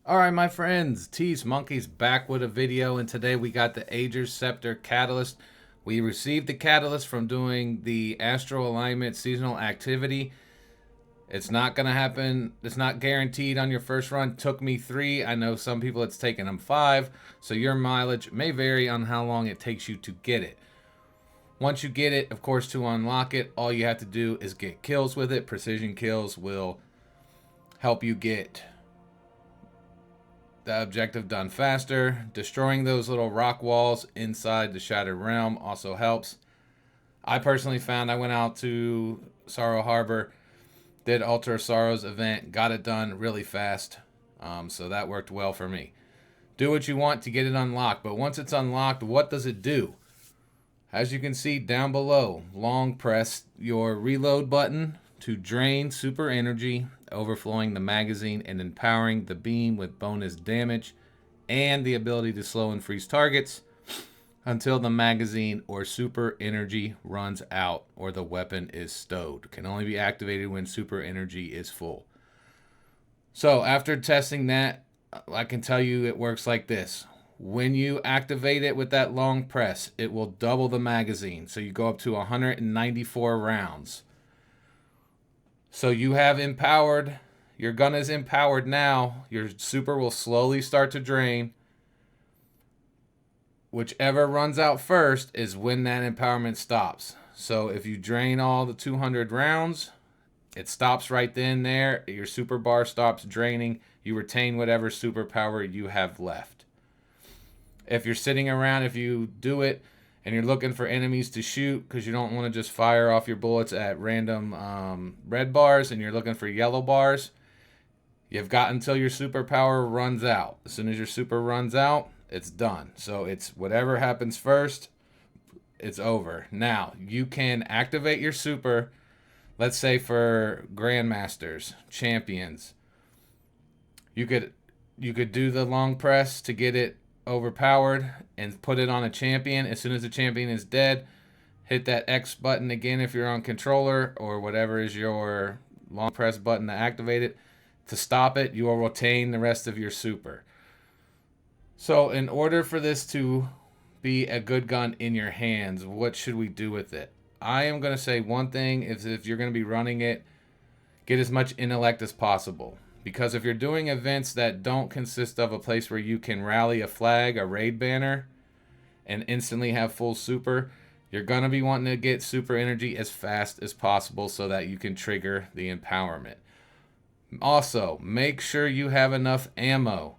Alright my friends, Teez Monkey's back with a video, and today we got the Agers Scepter Catalyst. We received the Catalyst from doing the Astral Alignment seasonal activity. It's not going to happen, it's not guaranteed on your first run. Took me 3, I know some people it's taken them 5, so your mileage may vary on how long it takes you to get it. Once you get it, of course, to unlock it, all you have to do is get kills with it. Precision kills will help you get the objective done faster. Destroying those little rock walls inside the Shattered Realm also helps. I personally found I went out to Sorrow Harbor, did Altar of Sorrows event, got it done really fast, so that worked well for me. Do what you want to get it unlocked, but once it's unlocked, what does it do? As you can see down below, long press your reload button to drain super energy, overflowing the magazine and empowering the beam with bonus damage and the ability to slow and freeze targets until the magazine or super energy runs out or the weapon is stowed. Can only be activated when super energy is full. So after testing that, I can tell you it works like this. When you activate it with that long press, it will double the magazine. So you go up to 194 rounds. So you have empowered, your gun is empowered now. Your super will slowly start to drain. Whichever runs out first is when that empowerment stops. So if you drain all the 200 rounds, it stops right then there. Your super bar stops draining. You retain whatever superpower you have left. If you're sitting around, if you do it and you're looking for enemies to shoot because you don't want to just fire off your bullets at random red bars and you're looking for yellow bars, you've got until your superpower runs out. As soon as your super runs out, it's done. So it's whatever happens first, it's over. Now, you can activate your super, let's say for Grandmasters, Champions. You could do the long press to get it overpowered and put it on a champion. As soon as the champion is dead, hit that X button again if you're on controller or whatever is your long press button to activate it. To stop it, you will retain the rest of your super. So in order for this to be a good gun in your hands, what should we do with it? I am going to say one thing is if you're going to be running it, get as much intellect as possible. Because if you're doing events that don't consist of a place where you can rally a flag, a raid banner, and instantly have full super, you're going to be wanting to get super energy as fast as possible so that you can trigger the empowerment. Also, make sure you have enough ammo.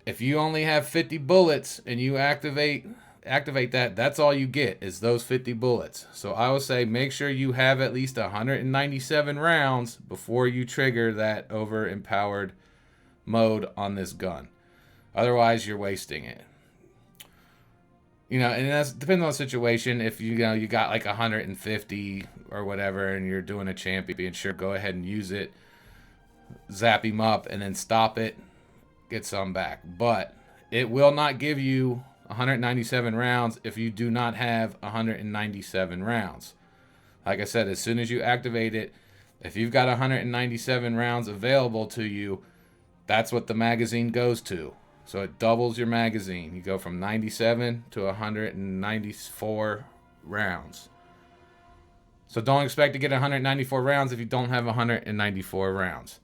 If you only have 50 bullets and you activate that, that's all you get is those 50 bullets. So I would say make sure you have at least 197 rounds before you trigger that over empowered mode on this gun. Otherwise, you're wasting it. You know, and that's depends on the situation. If you got like 150 or whatever and you're doing a champion, sure, go ahead and use it. Zap him up and then stop it. Get some back. But it will not give you 197 rounds if you do not have 197 rounds. Like I said, as soon as you activate it, if you've got 197 rounds available to you, that's what the magazine goes to. So it doubles your magazine. You go from 97 to 194 rounds. So don't expect to get 194 rounds if you don't have 194 rounds.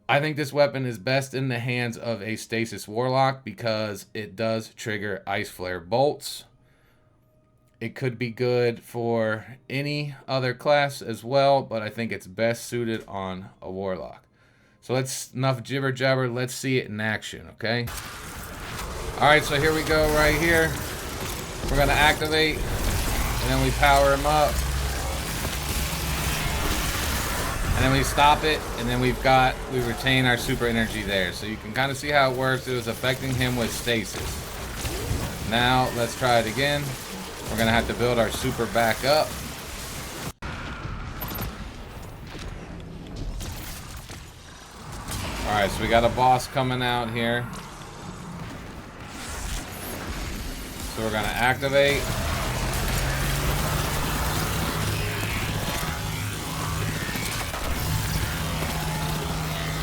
I think this weapon is best in the hands of a Stasis Warlock because it does trigger Ice Flare bolts. It could be good for any other class as well, but I think it's best suited on a Warlock. So enough jibber jabber, let's see it in action, okay? Alright, so here we go right here. We're going to activate, and then we power him up. And then we stop it, and then we retain our super energy there. So you can kind of see how it works. It was affecting him with stasis. Now, let's try it again. We're going to have to build our super back up. Alright, so we got a boss coming out here. So we're going to activate.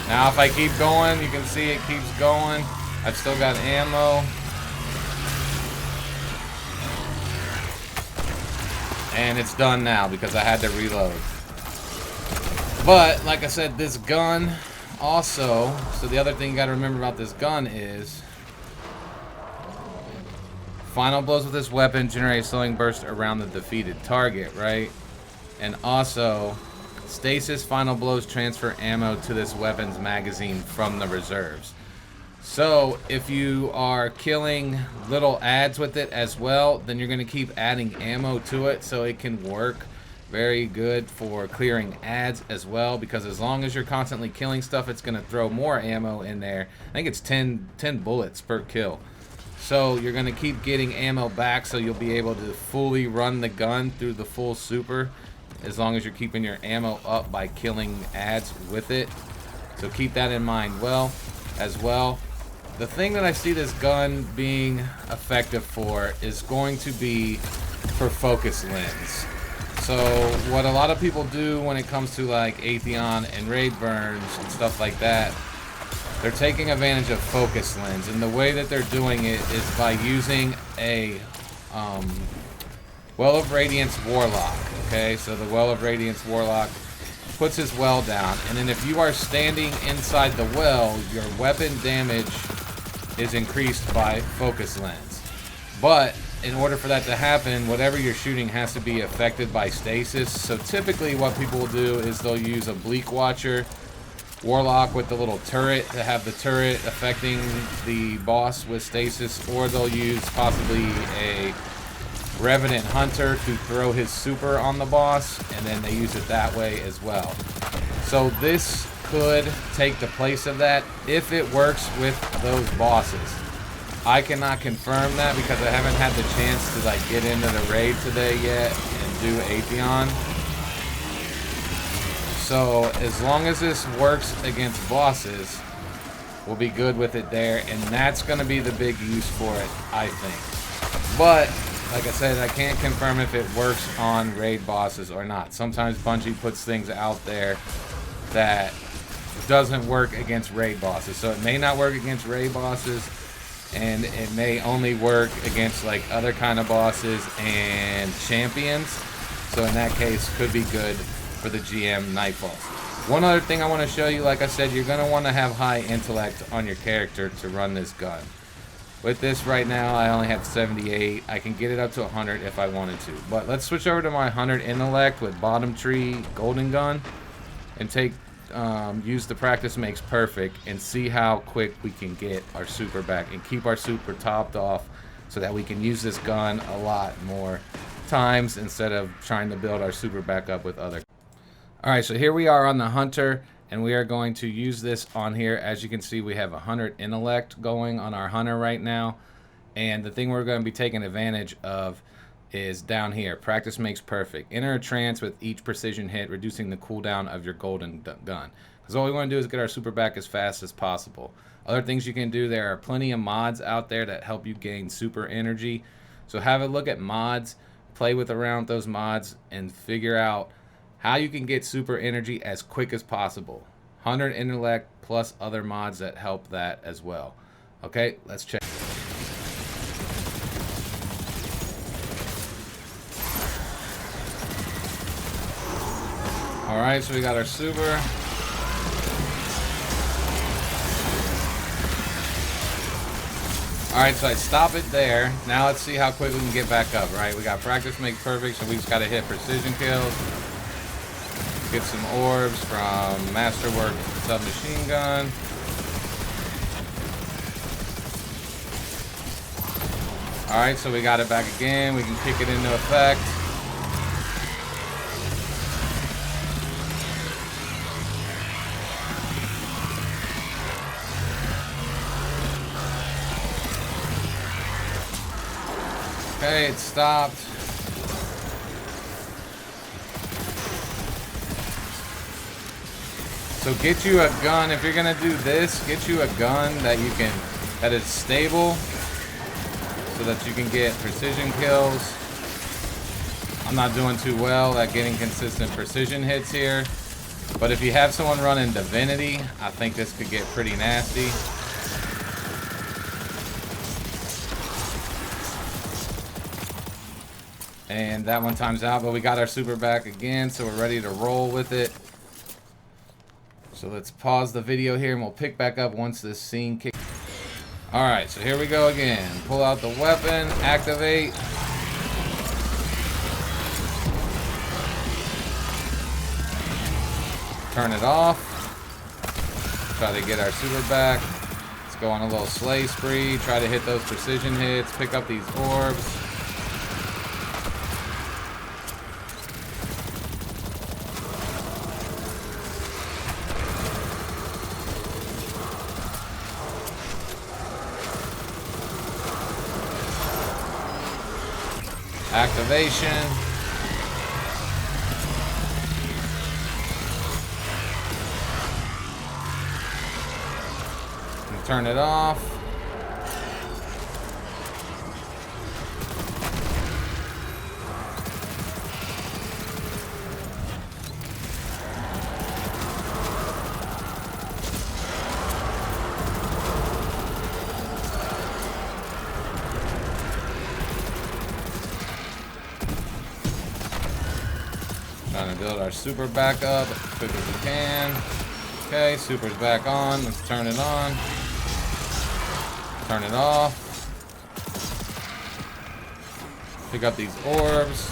Now if I keep going, you can see it keeps going. I've still got ammo. And it's done now because I had to reload. But like I said, this gun also, so the other thing you got to remember about this gun is final blows with this weapon generate a slowing burst around the defeated target, right? And also stasis final blows transfer ammo to this weapon's magazine from the reserves. So if you are killing little adds with it as well, then you're going to keep adding ammo to it, so it can work very good for clearing adds as well, because as long as you're constantly killing stuff, it's going to throw more ammo in there. I think it's 10 bullets per kill. So you're going to keep getting ammo back, so you'll be able to fully run the gun through the full super as long as you're keeping your ammo up by killing adds with it. So keep that in mind as well. The thing that I see this gun being effective for is going to be for focus lens. So what a lot of people do when it comes to like Atheon and raid burns and stuff like that, they're taking advantage of focus lens, and the way that they're doing it is by using a Well of Radiance Warlock. Okay, so the Well of Radiance Warlock puts his well down, and then if you are standing inside the well, your weapon damage is increased by focus lens. But in order for that to happen, whatever you're shooting has to be affected by stasis. So typically what people will do is they'll use a Bleak Watcher Warlock with the little turret to have the turret affecting the boss with stasis, or they'll use possibly a Revenant Hunter to throw his super on the boss, and then they use it that way as well. So this could take the place of that if it works with those bosses. I cannot confirm that because I haven't had the chance to like get into the raid today yet and do Atheon. So as long as this works against bosses, we'll be good with it there, and that's going to be the big use for it, I think. But like I said, I can't confirm if it works on raid bosses or not. Sometimes Bungie puts things out there that doesn't work against raid bosses. So it may not work against raid bosses, and it may only work against like other kind of bosses and champions. So in that case, could be good for the GM Nightfalls. One other thing I want to show you, like I said, you're going to want to have high intellect on your character to run this gun. With this right now, I only have 78. I can get it up to 100 if I wanted to. But let's switch over to my 100 intellect with bottom tree golden gun and take use the practice makes perfect and see how quick we can get our super back and keep our super topped off so that we can use this gun a lot more times instead of trying to build our super back up with other. Alright, so here we are on the hunter, and we are going to use this on here. As you can see, we have 100 intellect going on our hunter right now, and the thing we're going to be taking advantage of is down here. Practice makes perfect. Enter a trance with each precision hit, reducing the cooldown of your golden gun. Because all we want to do is get our super back as fast as possible. Other things you can do, there are plenty of mods out there that help you gain super energy. So have a look at mods, play with around those mods, and figure out how you can get super energy as quick as possible. 100 intellect plus other mods that help that as well. Okay, let's check. Alright, so we got our super. Alright, so I stop it there. Now let's see how quick we can get back up, right? We got practice makes perfect, so we just gotta hit precision kills. Get some orbs from Masterwork submachine gun. Alright, so we got it back again. We can kick it into effect. Okay, it stopped. So get you a gun. If you're gonna do this, get you a gun that you can, that is stable, so that you can get precision kills. I'm not doing too well at getting consistent precision hits here. But if you have someone running Divinity, I think this could get pretty nasty. And that one times out, but we got our super back again, so we're ready to roll with it. So let's pause the video here and we'll pick back up once this scene kicks. Alright, so here we go again. Pull out the weapon, activate. Turn it off. Try to get our super back. Let's go on a little slay spree. Try to hit those precision hits. Pick up these orbs. Activation. Turn it off. Trying to build our super back up as quick as we can. Okay, super's back on. Let's turn it on. Turn it off. Pick up these orbs.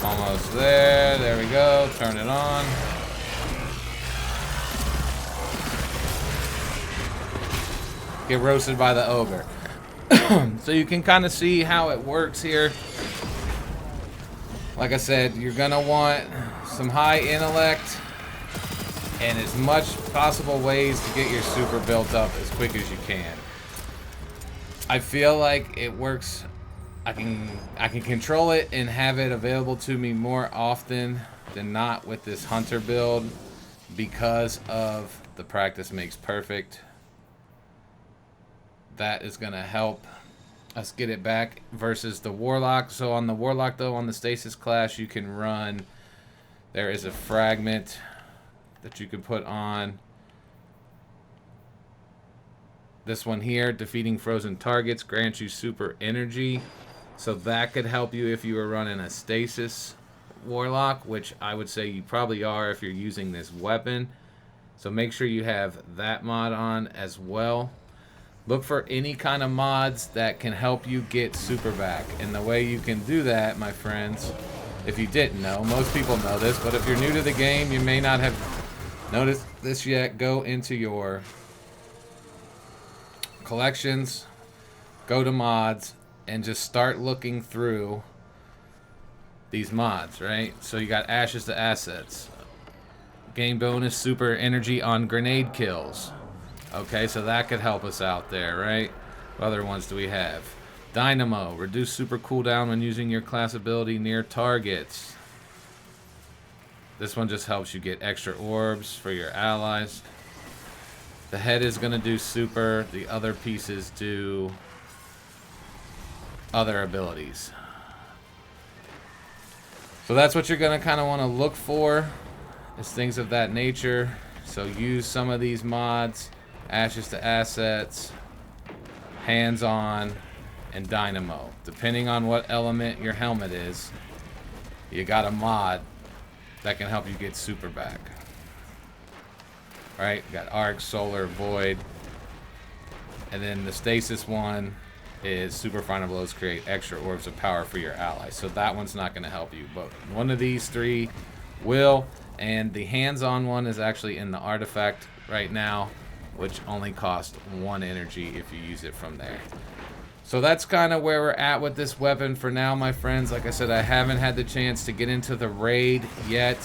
Almost there. There we go. Turn it on. Get roasted by the ogre. So you can kind of see how it works here. Like I said, you're gonna want some high intellect and as much possible ways to get your super built up as quick as you can. I feel like it works. I can control it and have it available to me more often than not with this hunter build because of the practice makes perfect. That is going to help us get it back versus the warlock. So on the warlock though, on the stasis class, you can run, there is a fragment that you can put on. This one here, defeating frozen targets grants you super energy. So that could help you if you were running a stasis warlock, which I would say you probably are if you're using this weapon. So make sure you have that mod on as well. Look for any kind of mods that can help you get super back. And the way you can do that, my friends, if you didn't know, most people know this, but if you're new to the game, you may not have noticed this yet. Go into your collections, go to mods, and just start looking through these mods, right? So you got Ashes to Assets. Gain bonus super energy on grenade kills. Okay, so that could help us out there, right? What other ones do we have? Dynamo, reduce super cooldown when using your class ability near targets. This one just helps you get extra orbs for your allies. The head is going to do super. The other pieces do other abilities. So that's what you're going to kind of want to look for, is things of that nature. So use some of these mods. Ashes to Assets, Hands-On, and Dynamo. Depending on what element your helmet is, you got a mod that can help you get super back. Alright, got Arc, Solar, Void. And then the Stasis one is Super Final Blows create extra orbs of power for your allies. So that one's not going to help you, but one of these three will. And the Hands-On one is actually in the artifact right now, which only costs 1 energy if you use it from there. So that's kind of where we're at with this weapon for now, my friends. Like I said, I haven't had the chance to get into the raid yet.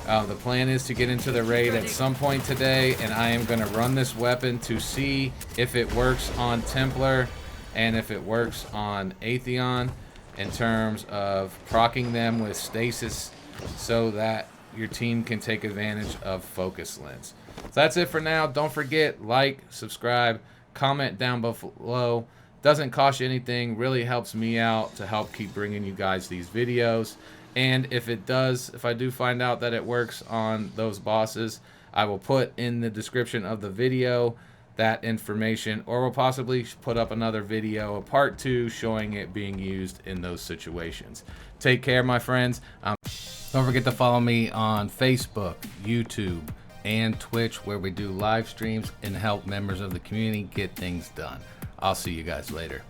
The plan is to get into the raid at some point today, and I am going to run this weapon to see if it works on Templar and if it works on Atheon in terms of proccing them with stasis so that your team can take advantage of Focus Lens. So that's it for now. Don't forget, like, subscribe, comment down below. Doesn't cost you anything, really helps me out to help keep bringing you guys these videos. And if it does, if I do find out that it works on those bosses, I will put in the description of the video that information, or we'll possibly put up another video, a part 2, showing it being used in those situations. Take care, my friends. Don't forget to follow me on Facebook, YouTube, and Twitch, where we do live streams and help members of the community get things done. I'll see you guys later.